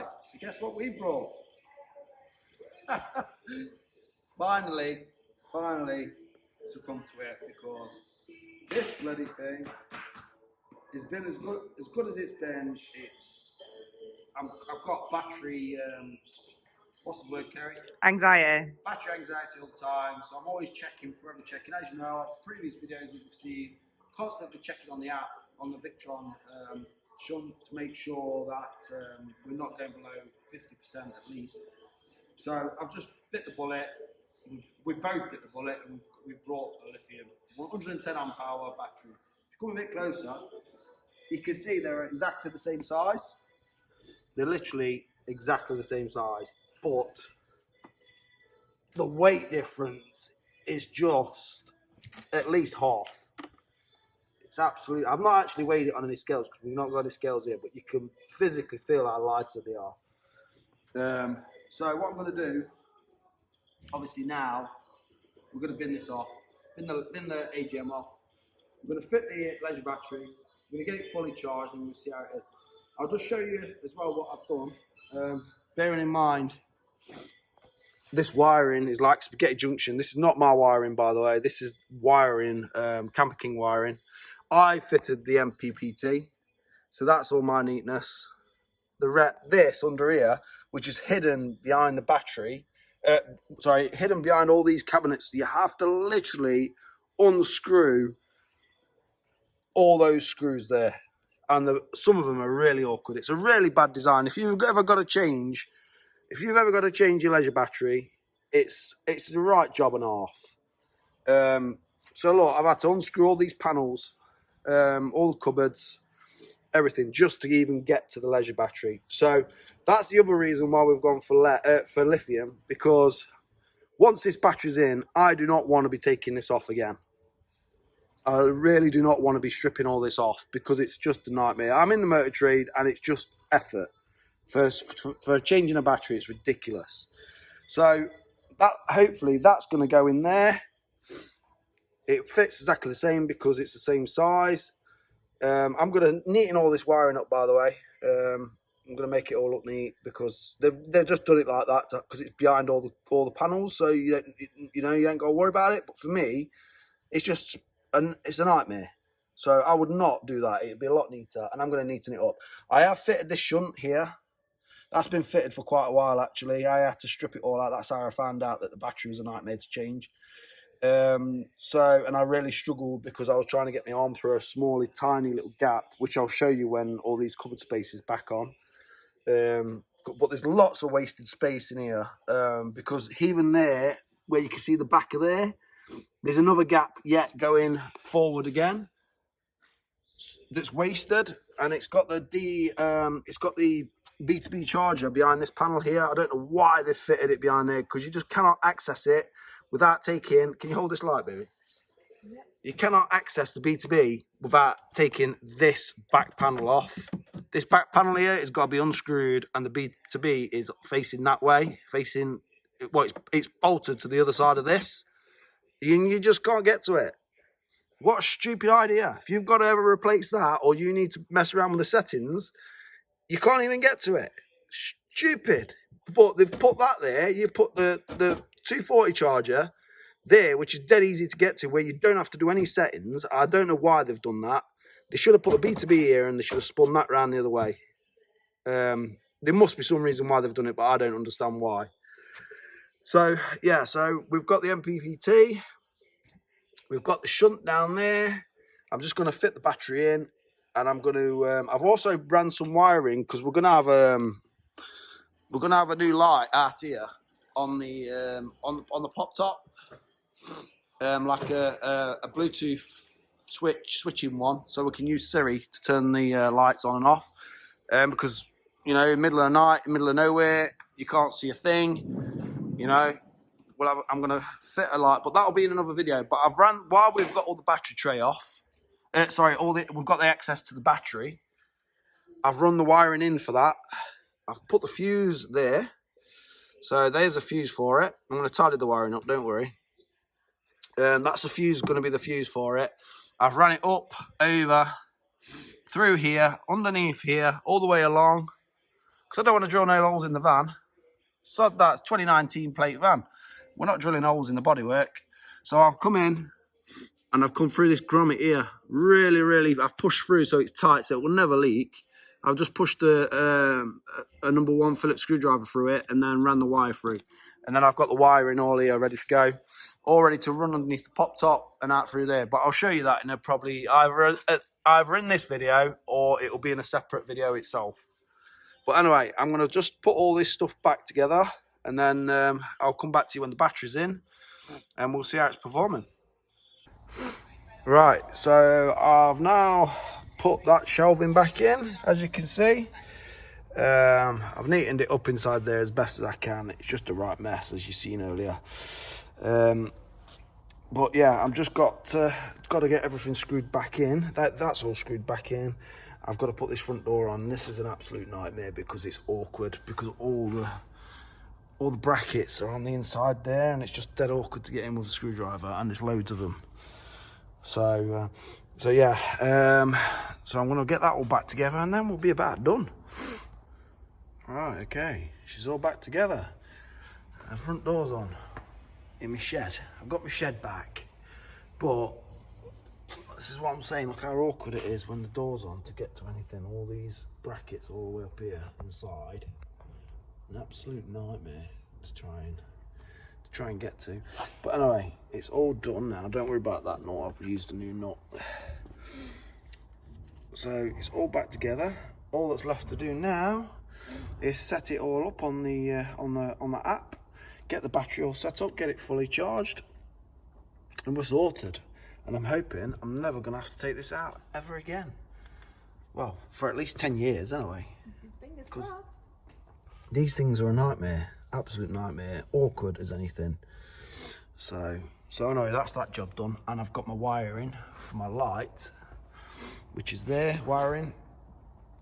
Right, so guess what we brought? finally succumbed to it, because this bloody thing has been as good as it's been. I've got battery, what's the word, Kerry? Anxiety. Battery anxiety all the time, so I'm always checking, forever checking. As you know, previous videos you've seen, constantly checking on the app, on the Victron shunt, to make sure that we're not going below 50% at least. So I've just bit the bullet. We both bit the bullet, and we brought a lithium 110 amp hour battery. If you come a bit closer, you can see they're exactly the same size. They're literally exactly the same size, but the weight difference is just at least half. It's absolutely. I've not actually weighed it on any scales because we've not got any scales here, but you can physically feel how lighter they are. So what I'm going to do, obviously now, we're going to bin this off, bin the AGM off. We're going to fit the leisure battery. We're going to get it fully charged, and we'll see how it is. I'll just show you as well what I've done. Bearing in mind, this wiring is like spaghetti junction. This is not my wiring, by the way. This is wiring, Camper King wiring. I fitted the MPPT, so that's all my neatness. This under here, which is hidden behind the battery, hidden behind all these cabinets. You have to literally unscrew all those screws there, and some of them are really awkward. It's a really bad design. If you've ever got to change your leisure battery, it's the right job and a half. So look, I've had to unscrew all these panels, all the cupboards, everything, just to even get to the leisure battery. So that's the other reason why we've gone for lithium, because once this battery's in, I do not want to be taking this off again. I really do not want to be stripping all this off, because it's just a nightmare. I'm in the motor trade, and it's just effort. For changing a battery, it's ridiculous. So that, hopefully that's going to go in there. It fits exactly the same because it's the same size. I'm going to neaten all this wiring up, by the way. I'm going to make it all look neat, because they've just done it like that because it's behind all the panels, so you ain't got to worry about it. But for me, it's just it's a nightmare. So I would not do that. It'd be a lot neater, and I'm going to neaten it up. I have fitted this shunt here. That's been fitted for quite a while, actually. I had to strip it all out. That's how I found out that the battery was a nightmare to change. And I really struggled because I was trying to get my arm through a small, tiny little gap, which I'll show you when all these cupboard space is back on. But there's lots of wasted space in here, because even there, where you can see the back of there's another gap yet going forward again that's wasted, and it's got the B2B charger behind this panel here. I don't know why they fitted it behind there, because you just cannot access it without taking. Can you hold this light, baby? Yeah. You cannot access the B2B without taking this back panel off. This back panel here has got to be unscrewed, and the B2B is facing that way, it's bolted to the other side of this. You just can't get to it. What a stupid idea. If you've got to ever replace that, or you need to mess around with the settings, you can't even get to it. Stupid. But they've put that there. You've put the 240 charger there, which is dead easy to get to, where you don't have to do any settings. I don't know why they've done that. They should have put the B2B here, and they should have spun that round the other way. There must be some reason why they've done it, but I don't understand why. So yeah, so we've got the MPPT. We've got the shunt down there. I'm just going to fit the battery in, and I'm going to. I've also ran some wiring, because we're going to have a new light out here on the the pop top, like a Bluetooth switching one, so we can use Siri to turn the lights on and off. Because in the middle of the night, in the middle of nowhere, you can't see a thing. I'm going to fit a light, but that'll be in another video. But I've ran, while we've got all the battery tray off, we've got the access to the battery, I've run the wiring in for that. I've put the fuse there. So there's a fuse for it. I'm going to tidy the wiring up, don't worry. That's the fuse, going to be the fuse for it. I've run it up, over, through here, underneath here, all the way along, because I don't want to drill no holes in the van. So that's 2019 plate van. We're not drilling holes in the bodywork. So I've come in and I've come through this grommet here. Really, I've pushed through so it's tight so it will never leak. I've just pushed a number 1 Phillips screwdriver through it and then ran the wire through. And then I've got the wiring all here ready to go. All ready to run underneath the pop top and out through there. But I'll show you that in a probably either in this video or it will be in a separate video itself. But anyway, I'm going to just put all this stuff back together and then I'll come back to you when the battery's in and we'll see how it's performing. Right, so I've now put that shelving back in, as you can see. I've neatened it up inside there as best as I can. It's just a right mess, as you've seen earlier. But yeah, I've just got to get everything screwed back in. That's all screwed back in. I've got to put this front door on. This is an absolute nightmare because it's awkward, because all the brackets are on the inside there and it's just dead awkward to get in with a screwdriver, and there's loads of them. So yeah, so I'm going to get that all back together and then we'll be about done. Right, okay, she's all back together. The front door's on in my shed. I've got my shed back, but this is what I'm saying. Look how awkward it is when the door's on to get to anything. All these brackets all the way up here inside. An absolute nightmare to try and get to. But anyway, it's all done now. Don't worry about that nut. I've used a new nut. So it's all back together. All that's left to do now is set it all up on the app, get the battery all set up, get it fully charged, and we're sorted. And I'm hoping I'm never going to have to take this out ever again. Well, for at least 10 years anyway. Because these things are a nightmare, absolute nightmare, awkward as anything. So anyway, that's that job done. And I've got my wiring for my light, which is there, wiring,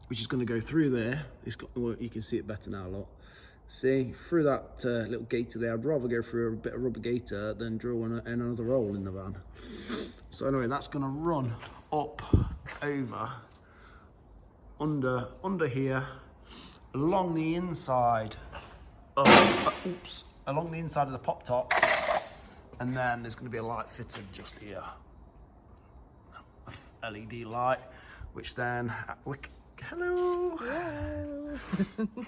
which is going to go through there. It's got, well, you can see it better now a lot. See, through that little gator there. I'd rather go through a bit of rubber gator than drill another hole in the van. So anyway, that's going to run up over under here along the inside of along the inside of the pop top, and then there's going to be a light fitted just here, a LED light, which then hello.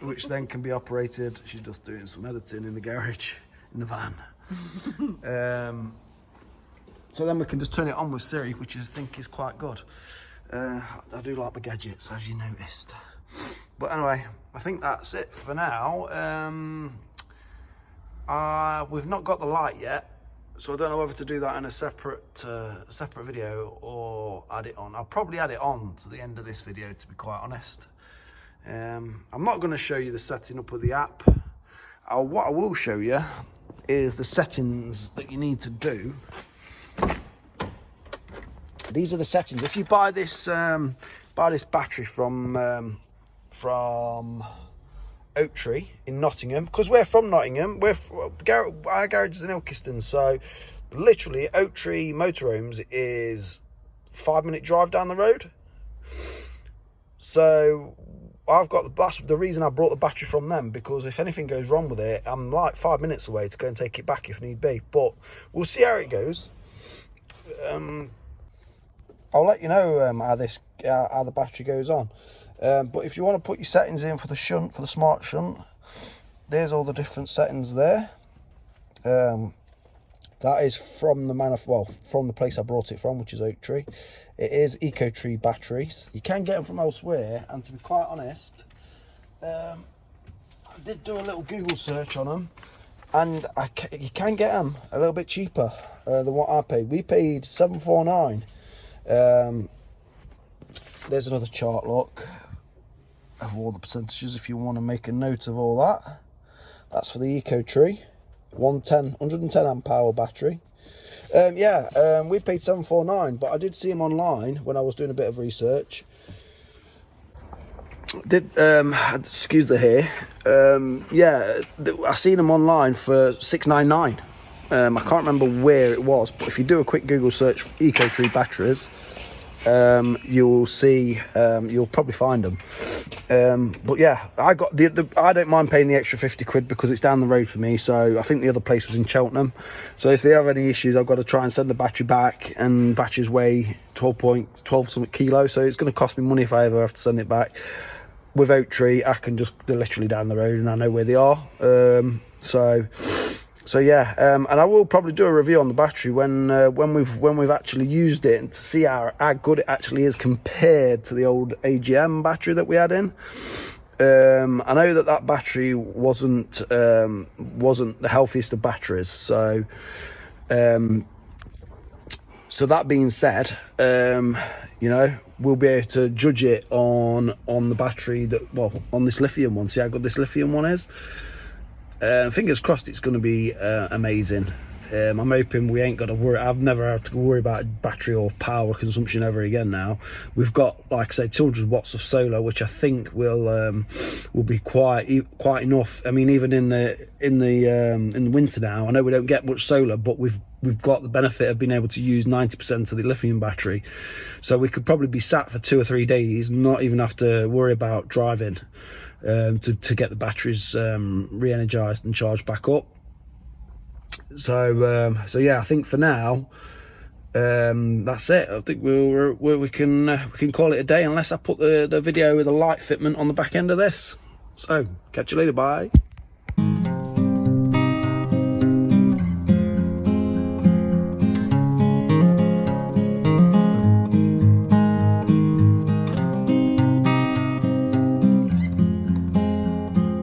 Which then can be operated. She's just doing some editing in the garage in the van. So then we can just turn it on with Siri, which I think is quite good. I do like my gadgets, as you noticed. But anyway, I think that's it for now. We've not got the light yet, so I don't know whether to do that in a separate video or add it on. I'll probably add it on to the end of this video, to be quite honest. I'm not going to show you the setting up of the app. What I will show you is the settings that you need to do. These are the settings. If you buy this battery from Oak Tree in Nottingham, because we're from Nottingham, our garage is in Ilkeston, so literally Oak Tree Motorhomes is 5-minute drive down the road. So that's the reason I brought the battery from them, because if anything goes wrong with it, I'm like 5 minutes away to go and take it back if need be. But we'll see how it goes. I'll let you know how the battery goes on. But if you want to put your settings in for the shunt, for the smart shunt, there's all the different settings there. That is from from the place I brought it from, which is Oak Tree. It is Eco Tree batteries. You can get them from elsewhere, and to be quite honest, I did do a little Google search on them, and you can get them a little bit cheaper than what I paid. We paid $749. There's another chart, look, of all the percentages if you want to make a note of all that. That's for the Eco Tree, 110 amp hour battery. We paid $749, but I did see them online when I was doing a bit of research. Excuse the hair. I seen them online for $699. I can't remember where it was, but if you do a quick Google search for Eco Tree batteries, you'll see, you'll probably find them. But yeah, I got I don't mind paying the extra 50 quid because it's down the road for me. So I think the other place was in Cheltenham. So if they have any issues, I've got to try and send the battery back, and batteries weigh 12 something kilos. So it's going to cost me money if I ever have to send it back. With Oaktree, I can they're literally down the road and I know where they are. So yeah, and I will probably do a review on the battery when we've actually used it, and to see how good it actually is compared to the old AGM battery that we had in. I know that battery wasn't the healthiest of batteries. So that being said, you know, we'll be able to judge it on the battery on this lithium one. See how good this lithium one is. Fingers crossed it's going to be amazing. I'm hoping we ain't got to worry. I've never had to worry about battery or power consumption ever again now. We've got, like I say, 200 watts of solar, which I think will be quite enough. I mean, even in the winter now, I know we don't get much solar, but we've got the benefit of being able to use 90% of the lithium battery. So we could probably be sat for 2 or 3 days, not even have to worry about driving. To get the batteries re-energized and charged back up. So yeah, I think for now that's it. I think we can call it a day, unless I put the video with a light fitment on the back end of this. So catch you later, bye.